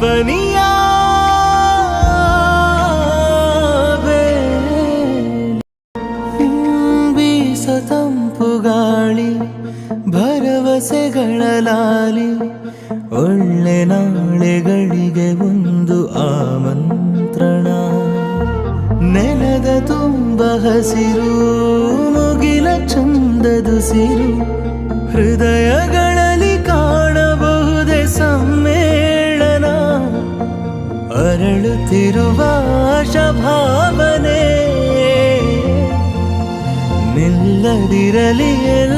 ಬನಿಯ ಬೀಸ ತಂಪು ಗಾಳಿ ಭರವಸೆಗಳ ಲಾಲಿ ಒಳ್ಳೆ ನಾಳೆಗಳಿಗೆ ಒಂದು ಆಮಂತ್ರಣ ನೆಲದ ತುಂಬ ಹಸಿರು ಮುಗಿಲ ಚಂದದುಸಿರು ಹೃದಯಗಳಲ್ಲಿ ಕಾಣಬಹುದೇ ಸಮ್ಮೇಳನ ಅರಳುತ್ತಿರುವ ಆಶಾಭಾವನೆ ನಿಲ್ಲದಿರಲಿ ಎಲ್ಲ